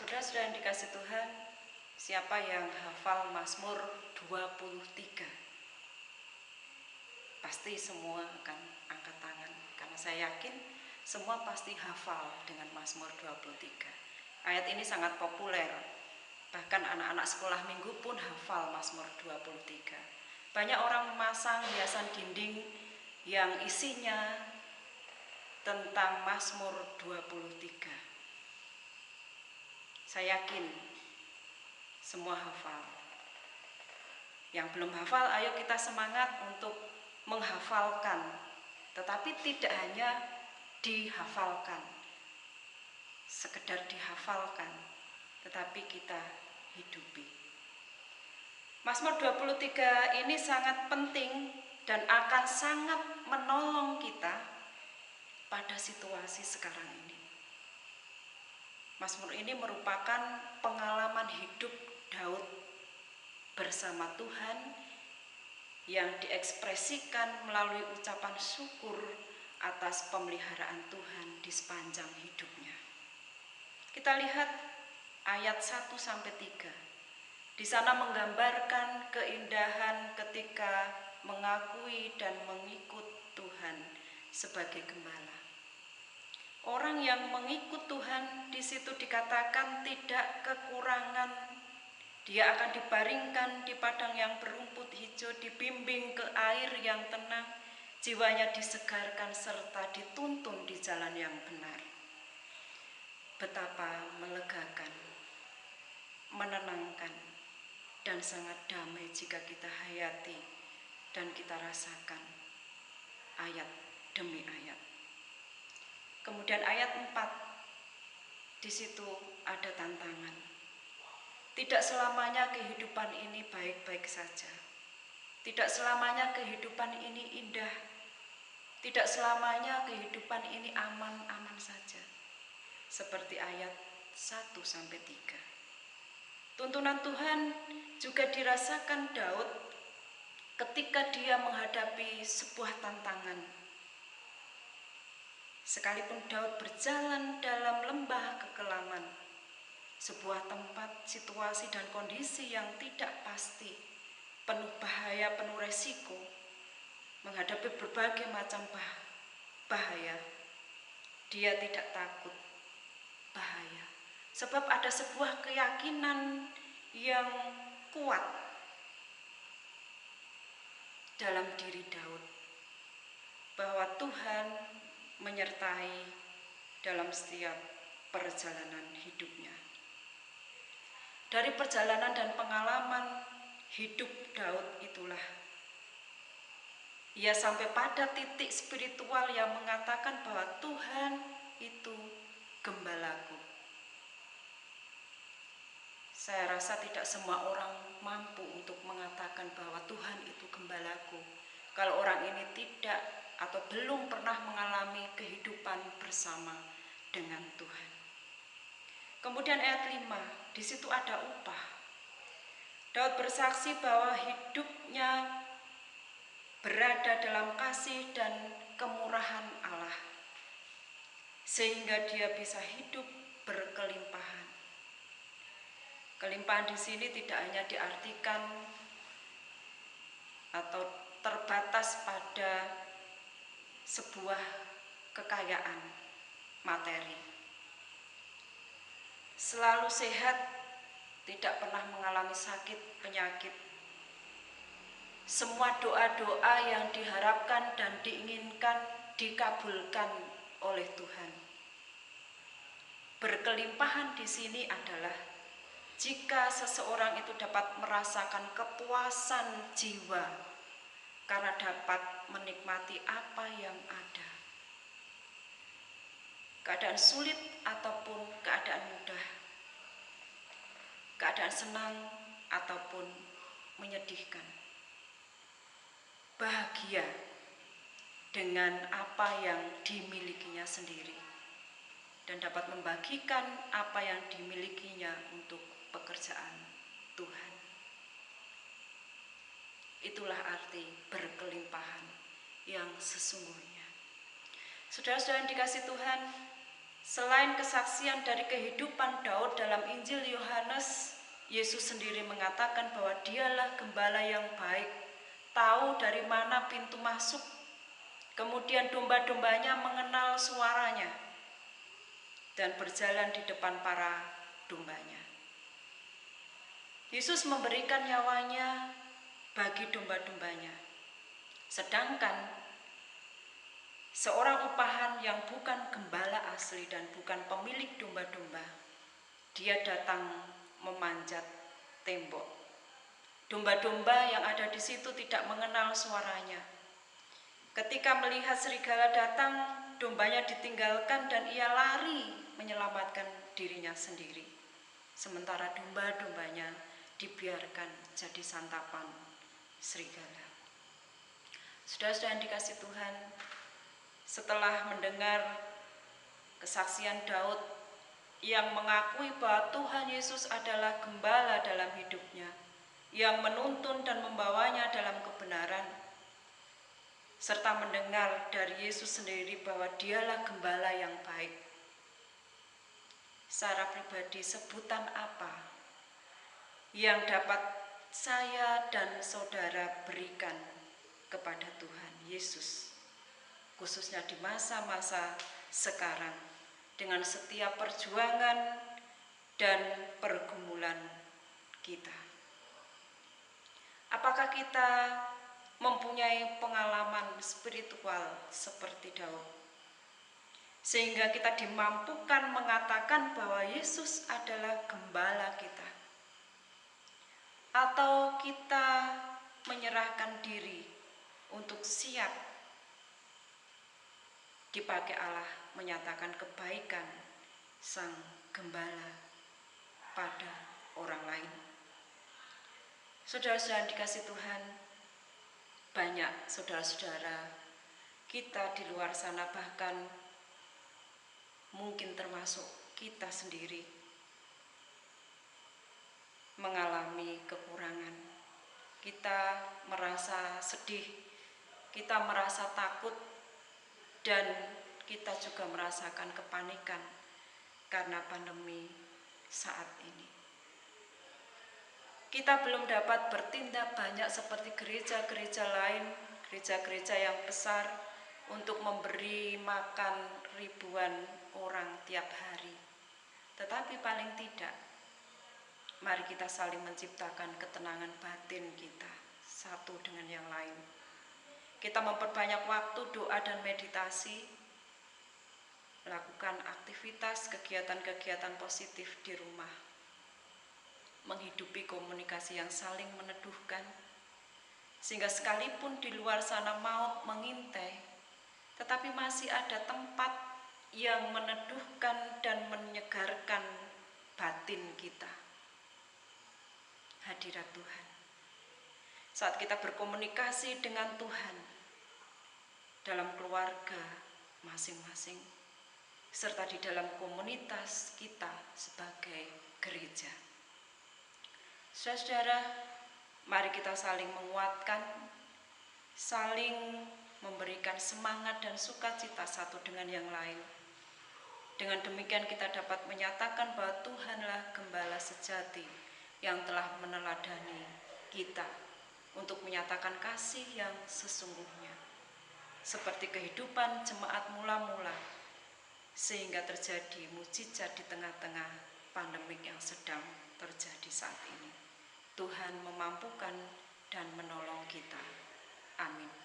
Saudara-saudara yang dikasih Tuhan, siapa yang hafal Mazmur 23? Pasti semua akan angkat tangan, karena saya yakin semua pasti hafal dengan Mazmur 23. Ayat ini sangat populer, bahkan anak-anak sekolah minggu pun hafal Mazmur 23. Banyak orang memasang hiasan dinding yang isinya tentang Mazmur 23. Saya yakin semua hafal. Yang belum hafal, ayo kita semangat untuk menghafalkan. Tetapi tidak hanya dihafalkan, sekedar dihafalkan, tetapi kita hidupi. Mazmur 23 ini sangat penting dan akan sangat menolong kita pada situasi sekarang ini. Mazmur ini merupakan pengalaman hidup Daud bersama Tuhan yang diekspresikan melalui ucapan syukur atas pemeliharaan Tuhan di sepanjang hidupnya. Kita lihat ayat 1-3. Di sana menggambarkan keindahan ketika mengakui dan mengikut Tuhan sebagai gembala. Orang yang mengikut Tuhan di situ dikatakan tidak kekurangan. Dia akan dibaringkan di padang yang berumput hijau, dibimbing ke air yang tenang, jiwanya disegarkan serta dituntun di jalan yang benar. Betapa melegakan, menenangkan, dan sangat damai jika kita hayati dan kita rasakan ayat demi ayat. Kemudian ayat 4, di situ ada tantangan. Tidak selamanya kehidupan ini baik-baik saja. Tidak selamanya kehidupan ini indah. Tidak selamanya kehidupan ini aman-aman saja. Seperti ayat 1-3. Tuntunan Tuhan juga dirasakan Daud ketika dia menghadapi sebuah tantangan. Sekalipun Daud berjalan dalam lembah kekelaman, sebuah tempat, situasi, dan kondisi yang tidak pasti, penuh bahaya, penuh resiko, menghadapi berbagai macam bahaya, dia tidak takut bahaya. Sebab ada sebuah keyakinan yang kuat dalam diri Daud, bahwa Tuhan menyertai dalam setiap perjalanan hidupnya. Dari perjalanan dan pengalaman hidup Daud itulah ia sampai pada titik spiritual yang mengatakan bahwa Tuhan itu gembalaku. Saya rasa tidak semua orang mampu untuk mengatakan bahwa Tuhan itu gembalaku kalau orang ini tidak atau belum pernah mengalami kehidupan bersama dengan Tuhan. Kemudian ayat 5, di situ ada upah. Daud bersaksi bahwa hidupnya berada dalam kasih dan kemurahan Allah, sehingga dia bisa hidup berkelimpahan. Kelimpahan di sini tidak hanya diartikan atau terbatas pada sebuah kekayaan materi. Selalu sehat, tidak pernah mengalami sakit, penyakit. Semua doa-doa yang diharapkan dan diinginkan dikabulkan oleh Tuhan. Berkelimpahan di sini adalah jika seseorang itu dapat merasakan kepuasan jiwa karena dapat menikmati apa yang ada. Keadaan sulit ataupun keadaan mudah, keadaan senang ataupun menyedihkan. Bahagia dengan apa yang dimilikinya sendiri dan dapat membagikan apa yang dimilikinya untuk pekerjaan Tuhan. Itulah arti berkelimpahan yang sesungguhnya. Saudara-saudara yang dikasih Tuhan, Selain kesaksian dari kehidupan Daud dalam Injil Yohanes, Yesus sendiri mengatakan bahwa dialah gembala yang baik, tahu dari mana pintu masuk, kemudian domba-dombanya mengenal suaranya dan berjalan di depan para dombanya. Yesus memberikan nyawanya bagi domba-dombanya. Sedangkan seorang upahan yang bukan gembala asli dan bukan pemilik domba-domba, dia datang memanjat tembok. Domba-domba yang ada di situ tidak mengenal suaranya. Ketika melihat serigala datang, dombanya ditinggalkan dan ia lari menyelamatkan dirinya sendiri. Sementara domba-dombanya dibiarkan jadi santapan serigala. Saudara-saudara yang dikasihi Tuhan, setelah mendengar kesaksian Daud yang mengakui bahwa Tuhan Yesus adalah gembala dalam hidupnya, yang menuntun dan membawanya dalam kebenaran, serta mendengar dari Yesus sendiri bahwa dialah gembala yang baik, secara pribadi sebutan apa yang dapat saya dan saudara berikan kepada Tuhan Yesus, khususnya di masa-masa sekarang, dengan setiap perjuangan dan pergumulan kita? Apakah kita mempunyai pengalaman spiritual seperti Daud, sehingga kita dimampukan mengatakan bahwa Yesus adalah gembala kita? Atau kita menyerahkan diri untuk siap dipakai Allah menyatakan kebaikan Sang Gembala pada orang lain? Saudara-saudara dikasih Tuhan, banyak saudara-saudara kita di luar sana, bahkan mungkin termasuk kita sendiri, mengalami kekurangan. Kita merasa sedih, kita merasa takut, dan kita juga merasakan kepanikan karena pandemi saat ini. Kita belum dapat bertindak banyak seperti gereja-gereja lain, gereja-gereja yang besar, untuk memberi makan ribuan orang tiap hari. Tetapi paling tidak, mari kita saling menciptakan ketenangan batin kita satu dengan yang lain. Kita memperbanyak waktu doa dan meditasi, melakukan aktivitas, kegiatan-kegiatan positif di rumah, menghidupi komunikasi yang saling meneduhkan, sehingga sekalipun di luar sana maut mengintai, tetapi masih ada tempat yang meneduhkan dan menyegarkan batin kita. Hadirat Tuhan. Saat kita berkomunikasi dengan Tuhan dalam keluarga masing-masing, serta di dalam komunitas kita sebagai gereja. Saudara, mari kita saling menguatkan, saling memberikan semangat dan sukacita satu dengan yang lain. Dengan demikian kita dapat menyatakan bahwa Tuhanlah gembala sejati yang telah meneladani kita untuk menyatakan kasih yang sesungguhnya, seperti kehidupan jemaat mula-mula, sehingga terjadi mukjizat di tengah-tengah pandemik yang sedang terjadi saat ini. Tuhan memampukan dan menolong kita. Amin.